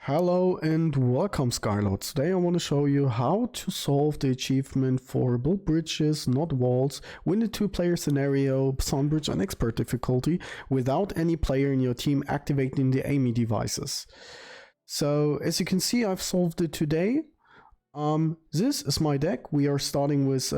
Hello and welcome, Skylords. Today I want to show you how to solve the achievement for build bridges, not walls, win the two-player scenario, Sunbridge on expert difficulty, without any player in your team activating the Amii devices. So as you can see, I've solved it today. This is my deck. We are starting with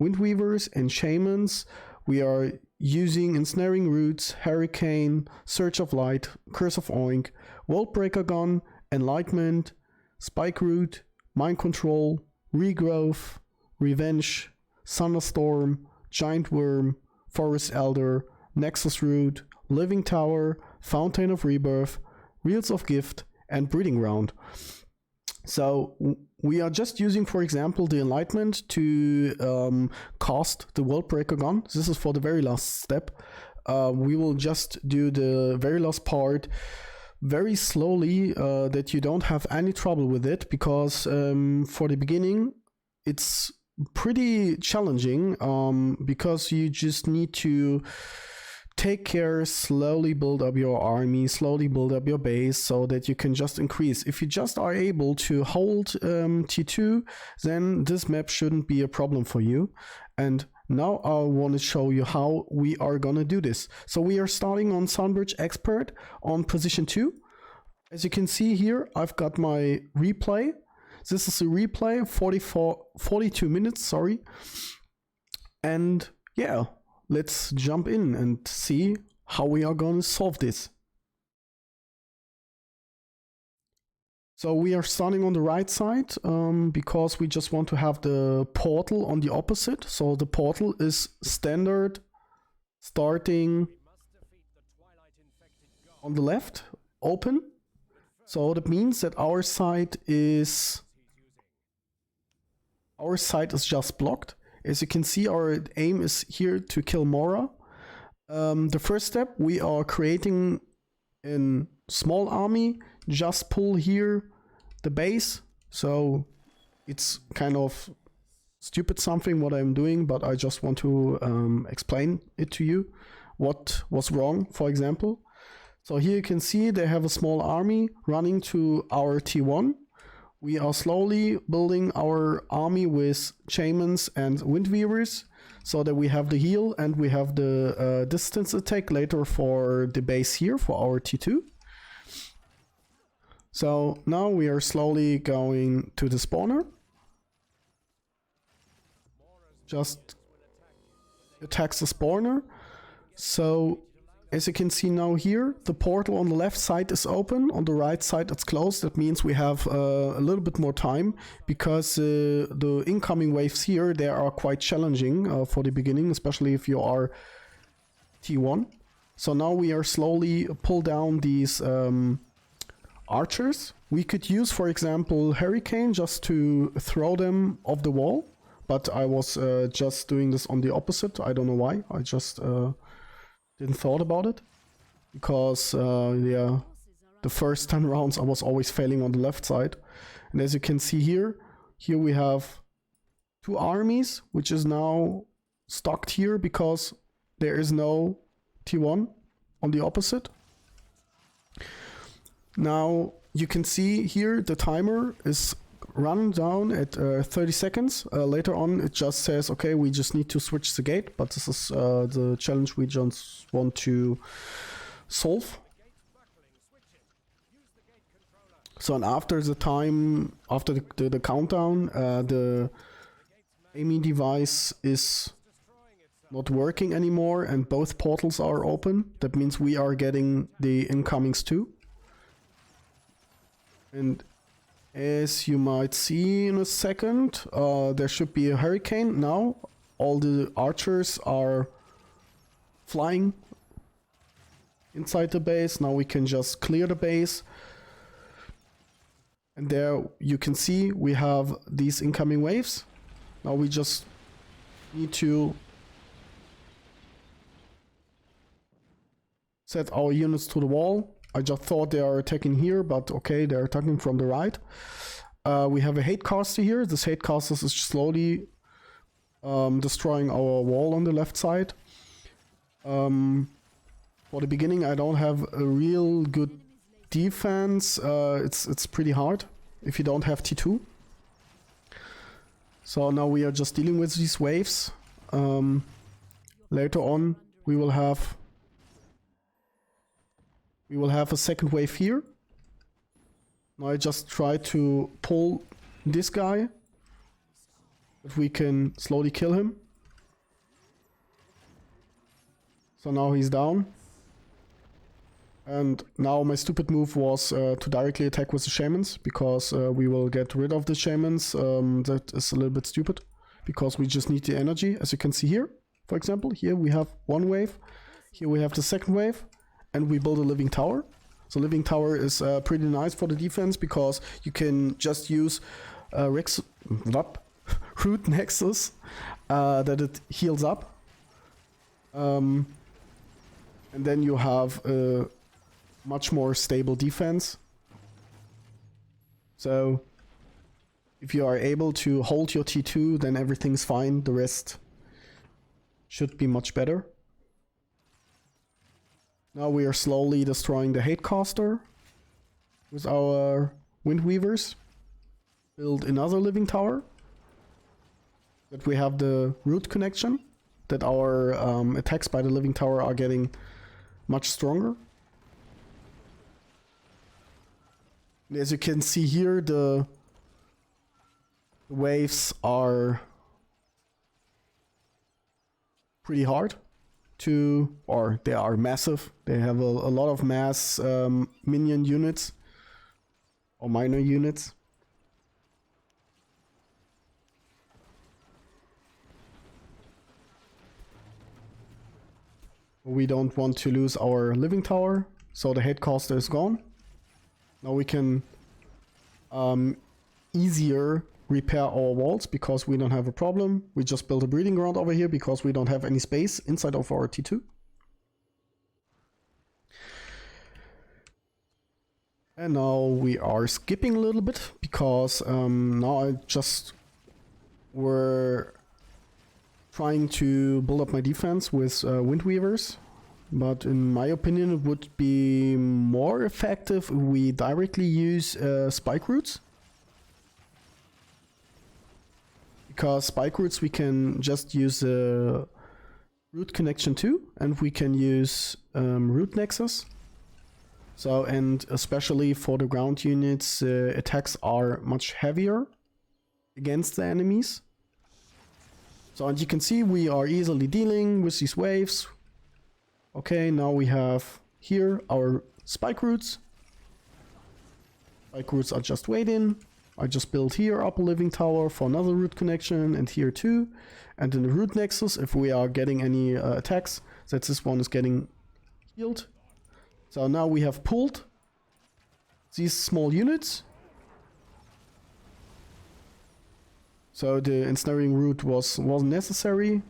Windweavers and Shamans. We are using Ensnaring Roots, Hurricane, Surge of Light, Curse of Oink, World Breaker Gun, Enlightenment, Spike Root, Mind Control, Regrowth, Revenge, Thunderstorm, Giant Worm, Forest Elder, Nexus Root, Living Tower, Fountain of Rebirth, Reels of Gift, and Breeding Ground. So we are just using, for example, the Enlightenment to cast the World Breaker Gun. This is for the very last step. We will just do the very last part very slowly, that you don't have any trouble with it, because for the beginning it's pretty challenging, because you just need to take care, slowly build up your army, slowly build up your base, so that you can just increase. If you just are able to hold T2, then this map shouldn't be a problem for you. And now I want to show you how we are gonna do this. So we are starting on Sunbridge Expert on position 2. As you can see here, I've got my replay. This is a replay, 42 minutes, sorry. And yeah, let's jump in and see how we are going to solve this. So we are starting on the right side, because we just want to have the portal on the opposite. So the portal is standard, starting on the left, open. So that means that our side is just blocked. As you can see, our aim is here to kill Mora. The first step, we are creating a small army. Just pull here the base. So it's kind of stupid something what I'm doing, but I just want to explain it to you. What was wrong, for example. So here you can see they have a small army running to our T1. We are slowly building our army with Shamans and Windweavers, so that we have the heal and we have the distance attack later for the base here for our T2. So now we are slowly going to the spawner. Just attacks the spawner. So as you can see now here, the portal on the left side is open, on the right side it's closed. That means we have a little bit more time, because the incoming waves here, they are quite challenging for the beginning, especially if you are T1. So now we are slowly pull down these archers. We could use, for example, Hurricane just to throw them off the wall, but I was just doing this on the opposite. I don't know why, I just didn't thought about it, because yeah, the first 10 rounds I was always failing on the left side. And as you can see here we have two armies, which is now stocked here because there is no T1 on the opposite. Now you can see here the timer is running down at 30 seconds. Later on it just says, okay, we just need to switch the gate, but this is the challenge we just want to solve. So, and after the time, after the countdown, the Amii device is not working anymore and both portals are open. That means we are getting the incomings too. And as you might see in a second, there should be a Hurricane now. All the archers are flying inside the base. Now we can just clear the base. And there you can see we have these incoming waves. Now we just need to set our units to the wall. I just thought they are attacking here, but okay, they're attacking from the right. We have a hate caster here. This hate caster is slowly destroying our wall on the left side. For the beginning, I don't have a real good defense, it's pretty hard if you don't have T2. So now we are just dealing with these waves. Later on we will have a second wave here. Now I just try to pull this guy, if we can slowly kill him. So now he's down. And now my stupid move was to directly attack with the shamans, because we will get rid of the shamans. That is a little bit stupid, because we just need the energy, as you can see here. For example, here we have one wave, here we have the second wave, and we build a living tower. So living tower is pretty nice for the defense, because you can just use root nexus that it heals up. And then you have a much more stable defense. So if you are able to hold your T2, then everything's fine. The rest should be much better. Now we are slowly destroying the hate caster with our wind weavers. Build another living tower. That we have the root connection. That our attacks by the living tower are getting much stronger. And as you can see here, the waves are pretty hard to, or they are massive. They have a lot of mass minion units or minor units. We don't want to lose our living tower, so the hate caster is gone. Now we can easier repair our walls, because we don't have a problem. We just built a breeding ground over here because we don't have any space inside of our T2. And now we are skipping a little bit, because now I just were trying to build up my defense with wind weavers. But in my opinion, it would be more effective if we directly use spike roots. Because spike roots we can just use a root connection too, and we can use root nexus. So, and especially for the ground units, attacks are much heavier against the enemies. So, and you can see we are easily dealing with these waves. Okay, now we have here our spike roots. Spike roots are just waiting. I just built here up a living tower for another root connection, and here too. And in the root nexus, if we are getting any attacks, that this one is getting healed. So now we have pulled these small units. So the ensnaring root wasn't necessary.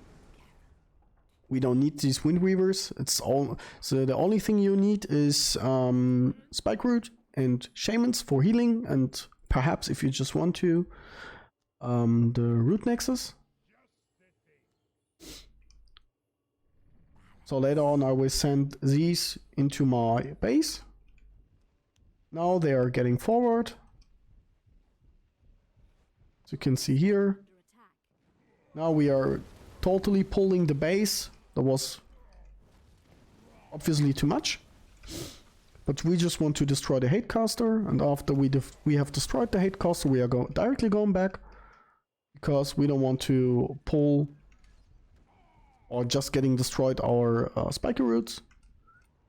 We don't need these wind weavers. It's all. So the only thing you need is spike root and shamans for healing, and perhaps if you just want to, the root nexus. So later on I will send these into my base. Now they are getting forward. As you can see here. Now we are totally pulling the base. That was obviously too much. But we just want to destroy the hate caster, and after we have destroyed the hate caster, we are directly going back, because we don't want to pull or just getting destroyed our spiky roots.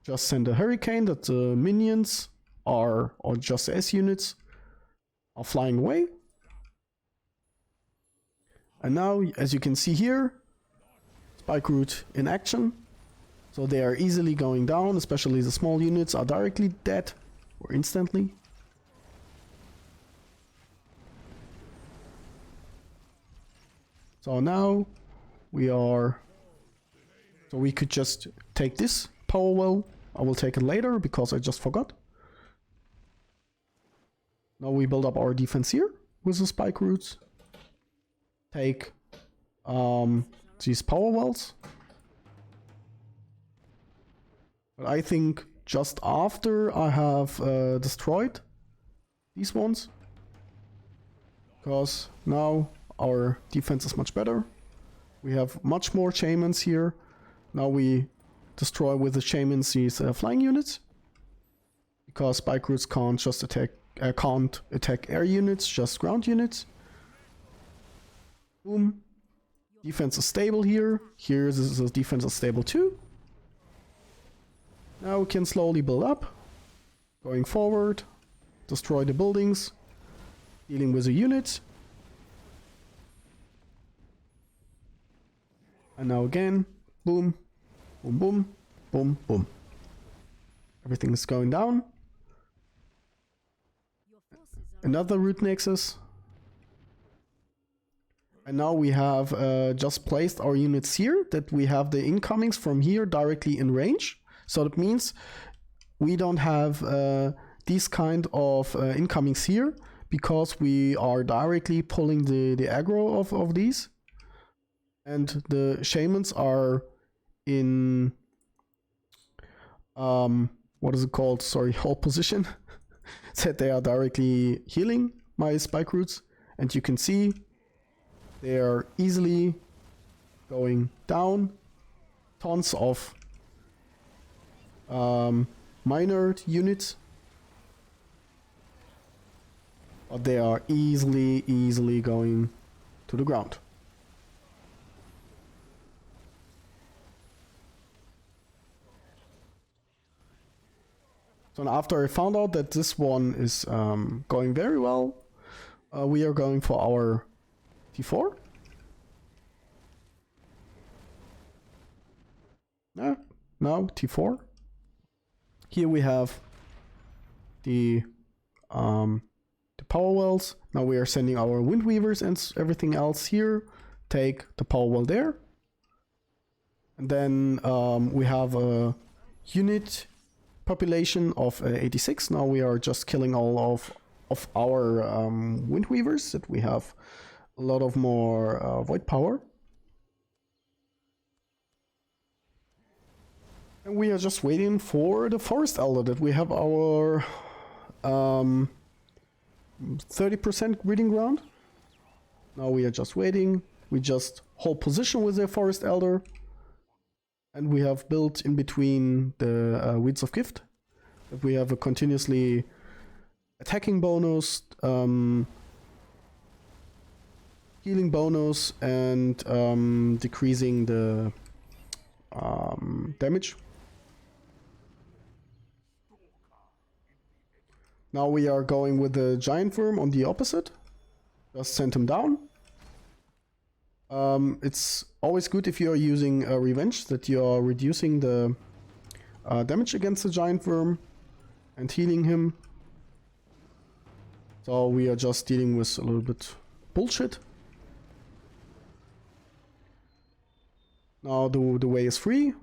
Just send a hurricane that the minions are, or just S units are flying away. And now, as you can see here, spike root in action. So they are easily going down, especially the small units are directly dead or instantly. So now we are, so we could just take this power well. I will take it later because I just forgot. Now we build up our defense here with the spike roots. Take these power wells. But I think just after I have destroyed these ones. Because now our defense is much better. We have much more shamans here. Now we destroy with the shamans these flying units. Because spike roots can't attack air units, just ground units. Boom. Defense is stable here. Here the defense is stable too. Now we can slowly build up. Going forward. Destroy the buildings. Dealing with the units. And now again. Boom. Boom, boom. Boom, boom. Everything is going down. Another root nexus. And now we have just placed our units here, that we have the incomings from here directly in range. So that means we don't have these kind of incomings here, because we are directly pulling the aggro of these. And the shamans are in, what is it called? Sorry, hold position. That they are directly healing my spike roots. And you can see they are easily going down. Tons of minor units. But they are easily going to the ground. So after I found out that this one is going very well, we are going for our T4. Now T4. Here we have the power wells. Now we are sending our wind weavers and everything else here. Take the power well there. And then we have a unit population of 86. Now we are just killing all of our wind weavers, that we have a lot of more void power. And we are just waiting for the forest elder, that we have our 30% breeding ground. Now we are just waiting. We just hold position with the forest elder. And we have built in between the Weeds of Gift. That we have a continuously attacking bonus, healing bonus, and decreasing the damage. Now we are going with the giant worm on the opposite. Just send him down. It's always good if you are using revenge, that you are reducing the damage against the giant worm and healing him. So we are just dealing with a little bit bullshit. Now the way is free.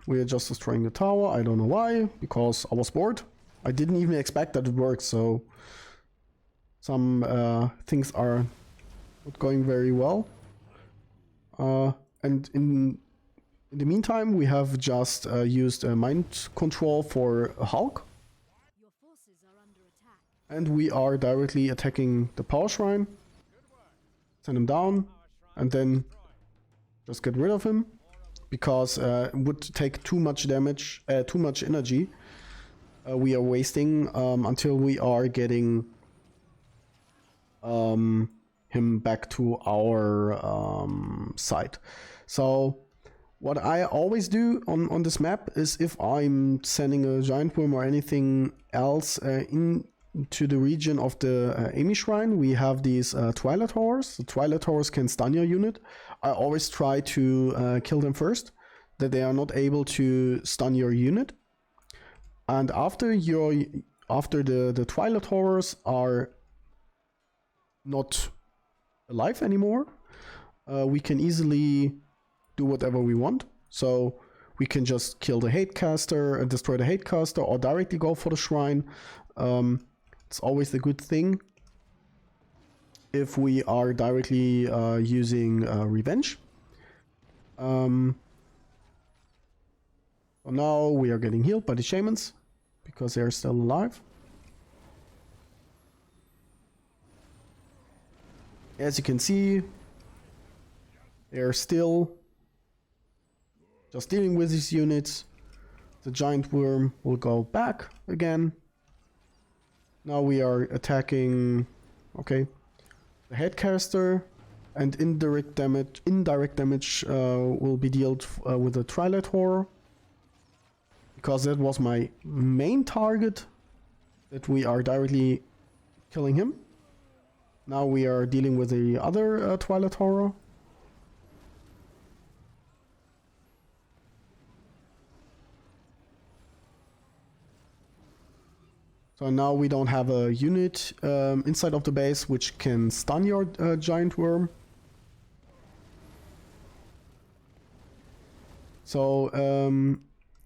We are just destroying the tower. I don't know why, because I was bored. I didn't even expect that it worked, so some things are not going very well. And in the meantime, we have just used mind control for a Hulk. Your forces are under attack. And we are directly attacking the power shrine. Send him down, and then just get rid of him, because it would take too much damage, too much energy. We are wasting until we are getting him back to our side. So what I always do on this map is, if I'm sending a giant worm or anything else into the region of the Amii shrine, we have these Twilight Horrors. The Twilight Horrors can stun your unit. I always try to kill them first, that they are not able to stun your unit. And after the Twilight Horrors are not alive anymore, we can easily do whatever we want. So we can just kill the Hatecaster and destroy the Hatecaster, or directly go for the shrine. It's always a good thing if we are directly using revenge. So now we are getting healed by the shamans. because they're still alive. As you can see, they're still just dealing with these units. The giant worm will go back again. Now we are attacking, okay, the headcaster, and indirect damage will be dealt with the Twilight Horror, because that was my main target, that we are directly killing him. Now we are dealing with the other Twilight Horror. So now we don't have a unit inside of the base which can stun your giant worm. So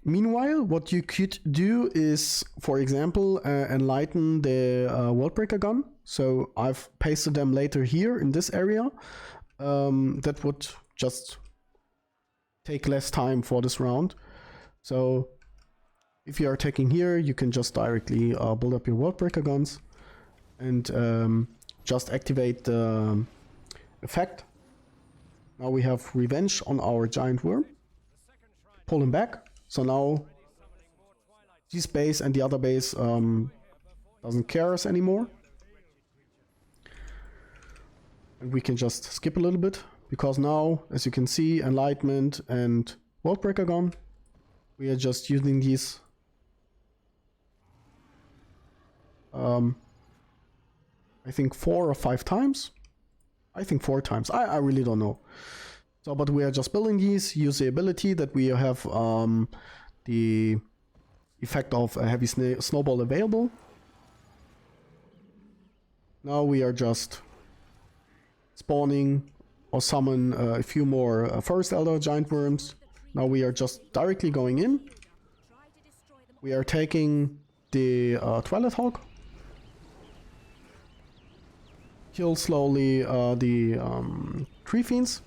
meanwhile, what you could do is, for example, enlighten the Worldbreaker gun. So I've pasted them later here in this area. That would just take less time for this round. So if you are attacking here, you can just directly build up your Worldbreaker guns and just activate the effect. Now we have revenge on our giant worm. Pull him back. So now this base and the other base doesn't care us anymore. And we can just skip a little bit, because now, as you can see, Enlightenment and Worldbreaker gun, we are just using these I think 4 or 5 times. I think 4 times. I really don't know. So, but we are just building these, use the ability that we have the effect of a heavy snowball available. Now we are just spawning or summon a few more Forest Elder giant worms. Now we are just directly going in. We are taking the Twilight Hawk. Kill slowly the Tree Fiends.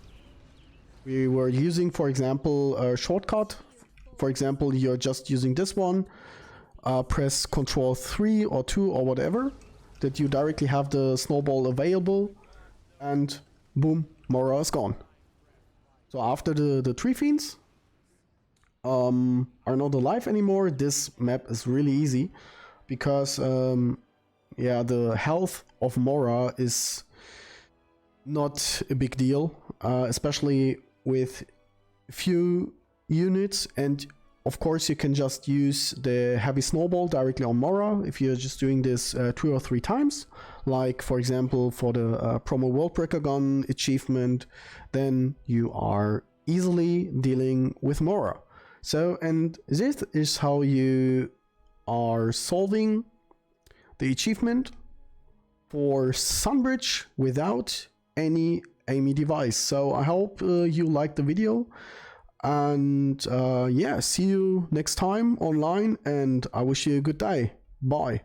We were using, for example, a shortcut. For example, you're just using this one. Press Ctrl 3 or 2 or whatever, that you directly have the snowball available, and boom, Mora is gone. So after the Tree Fiends are not alive anymore, this map is really easy, because yeah, the health of Mora is not a big deal, especially with few units. And of course you can just use the heavy snowball directly on Mora if you're just doing this 2 or 3 times, like for example for the promo Worldbreaker gun achievement. Then you are easily dealing with Mora. So, and this is how you are solving the achievement for Sunbridge without any Amii device. So I hope you liked the video, and yeah, see you next time online, and I wish you a good day. Bye.